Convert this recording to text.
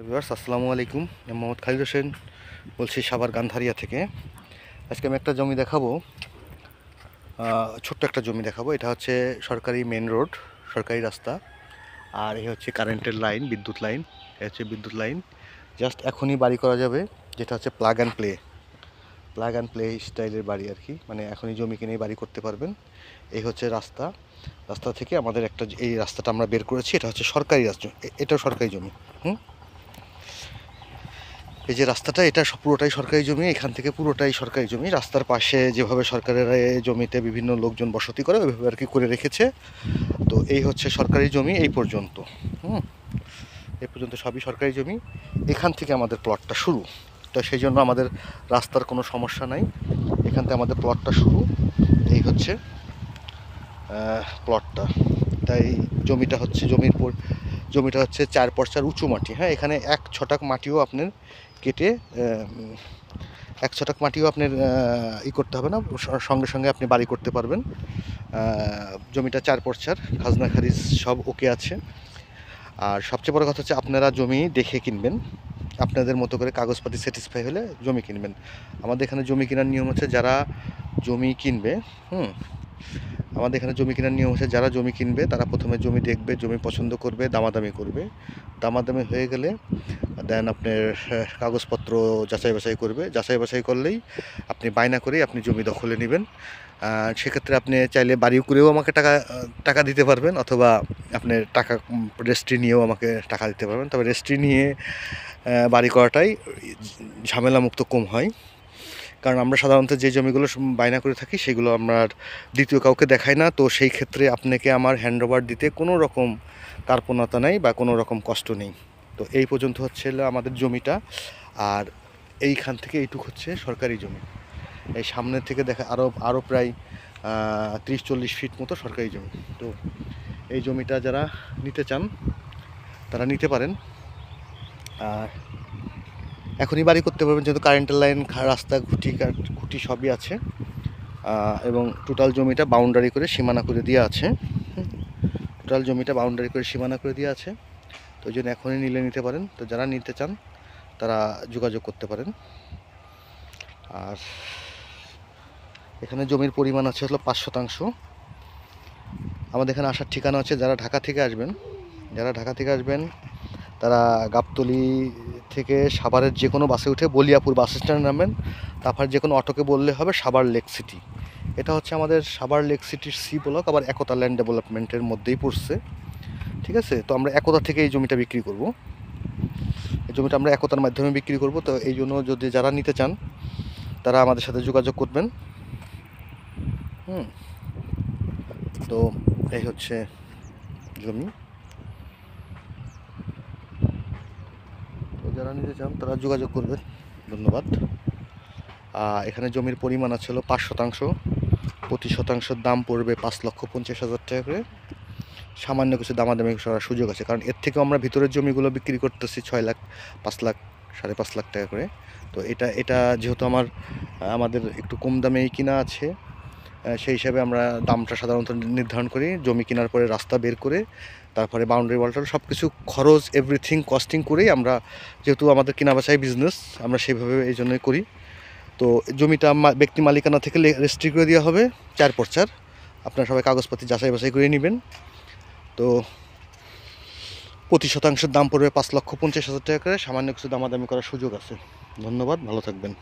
Viewers আসসালামু আলাইকুম। আমি মোহাম্মদ খালিদ হোসেন বলছি সাভার গান্ধারিয়া থেকে। আজকে আমি একটা জমি দেখাবো, ছোট্ট একটা জমি দেখাবো। এটা হচ্ছে সরকারি মেন রোড, সরকারি রাস্তা। আর এই হচ্ছে কারেন্টের লাইন, বিদ্যুৎ লাইন। এই হচ্ছে বিদ্যুৎ লাইন। জাস্ট এখনই বাড়ি করা যাবে, যেটা হচ্ছে প্লাগ অ্যান্ড প্লে স্টাইলের বাড়ি আর কি। মানে এখনই জমি কিনেই বাড়ি করতে পারবেন। এই হচ্ছে রাস্তা। রাস্তা থেকে আমাদের এই রাস্তাটা আমরা বের করেছি। এটা হচ্ছে সরকারি রাস্তা, এটাও সরকারি জমি। এই যে রাস্তাটা, এটা পুরোটাই সরকারি জমি। এখান থেকে পুরোটাই সরকারি জমি। রাস্তার পাশে যেভাবে সরকারের জমিতে বিভিন্ন লোকজন বসতি করে ওইভাবে আর কি করে রেখেছে। তো এই হচ্ছে সরকারি জমি এই পর্যন্ত। এই পর্যন্ত সবই সরকারি জমি। এখান থেকে আমাদের প্লটটা শুরু। তো সেই জন্য আমাদের রাস্তার কোনো সমস্যা নাই। এখান থেকে আমাদের প্লটটা শুরু। এই হচ্ছে প্লটটা। তাই জমিটা হচ্ছে জমিটা হচ্ছে 4 পর্চার উঁচু মাটি। হ্যাঁ, এখানে 1 ছটাক মাটিও আপনার কেটে 1 ছটাক মাটিও আপনার করতে হবে না, সঙ্গে সঙ্গে আপনি বাড়ি করতে পারবেন। জমিটা 4 পর্চার, খাজনা খারিজ সব ওকে আছে। আর সবচেয়ে বড় কথা হচ্ছে আপনারা জমি দেখে কিনবেন, আপনাদের মতো করে কাগজপাতি স্যাটিসফাই হলে জমি কিনবেন। আমাদের এখানে জমি কেনার নিয়ম হচ্ছে যারা জমি কিনবে আমাদের এখানে জমি কেনার নিয়ম হচ্ছে যারা জমি কিনবে তারা প্রথমে জমি দেখবে, জমি পছন্দ করবে, দামাদামি করবে। দামাদামি হয়ে গেলে দেন আপনার কাগজপত্র যাচাই বাছাই করবে। যাচাই বাছাই করলেই আপনি বায়না করেই আপনি জমি দখলে নেবেন। সেক্ষেত্রে আপনি চাইলে বাড়ি করেও আমাকে টাকা দিতে পারবেন, অথবা আপনি রেজিস্ট্রি নিয়েও আমাকে টাকা দিতে পারবেন। তবে রেজিস্ট্রি নিয়ে বাড়ি করাটাই ঝামেলামুক্ত কম হয়। কারণ আমরা সাধারণত যে জমিগুলো বায়না করে থাকি সেগুলো আমরা দ্বিতীয় কাউকে দেখাই না। তো সেই ক্ষেত্রে আপনাকে আমার হ্যান্ডওভার দিতে কোনো রকম কার্পণতা নেই বা কোনো রকম কষ্ট নেই। তো এই পর্যন্ত হচ্ছে আমাদের জমিটা। আর এইখান থেকে এইটুক হচ্ছে সরকারি জমি। এই সামনের থেকে দেখা আরও প্রায় 30-40 ফিট মতো সরকারি জমি। তো এই জমিটা যারা নিতে চান তারা নিতে পারেন। আর এখনই বাড়ি করতে পারবেন, যেহেতু কারেন্টের লাইন, রাস্তা, খুঁটি সবই আছে। এবং টোটাল জমিটা বাউন্ডারি করে সীমানা করে দেওয়া আছে। টোটাল জমিটা বাউন্ডারি করে সীমানা করে দেওয়া আছে। তো ওই জন্য এখনই নিতে পারেন। তো যারা নিতে চান তারা যোগাযোগ করতে পারেন। আর এখানে জমির পরিমাণ আছে হলো 5 শতাংশ। আমাদের এখানে আসার ঠিকানা হচ্ছে, যারা ঢাকা থেকে আসবেন তারা গাবতলী থেকে সাভারের যে কোনো বাসে উঠে বলিয়াপুর বাস স্ট্যান্ডে নামবেন। তারপর যে কোনো অটোকে বললে হবে সাভার লেক সিটি। এটা হচ্ছে আমাদের সাভার লেক সিটির সি ব্লক, আবার একতা ল্যান্ড ডেভেলপমেন্টের মধ্যেই পড়ছে। ঠিক আছে, তো আমরা একতা থেকে এই জমিটা বিক্রি করব। এই জমিটা আমরা একতার মাধ্যমে বিক্রি করব। তো এই জন্য যদি যারা নিতে চান তারা আমাদের সাথে যোগাযোগ করবেন। তো এই হচ্ছে জমি। তো যারা নিতে চান তারা যোগাযোগ করবেন। ধন্যবাদ। এখানে জমির পরিমাণ আছে হলো 5 শতাংশ। প্রতি শতাংশের দাম পড়বে 5,50,000 টাকা করে। সামান্য কিছু দামাদামি করার সুযোগ আছে, কারণ এর থেকেও আমরা ভিতরের জমিগুলো বিক্রি করতেছি 6 লাখ, 5 লাখ, 5.5 লাখ টাকা করে। তো এটা যেহেতু আমাদের একটু কম দামেই কিনা আছে, সেই হিসাবে আমরা দামটা সাধারণত নির্ধারণ করি জমি কেনার পরে রাস্তা বের করে, তারপরে বাউন্ডারি ওয়ালটা সব কিছু খরচ এভরিথিং কস্টিং করেই আমরা, যেহেতু আমাদের কেনা বেচাই বিজনেস, আমরা সেইভাবে এই জন্যই করি। তো জমিটা ব্যক্তি মালিকানা থেকে রেজিস্ট্রি করে দেওয়া হবে 4 পর্চার। আপনারা সবাই কাগজপাতি যাচাই বাছাই করে নেবেন। তো প্রতি শতাংশের দাম পড়বে 5,50,000 টাকা করে। সামান্য কিছু দামাদামি করার সুযোগ আছে। ধন্যবাদ, ভালো থাকবেন।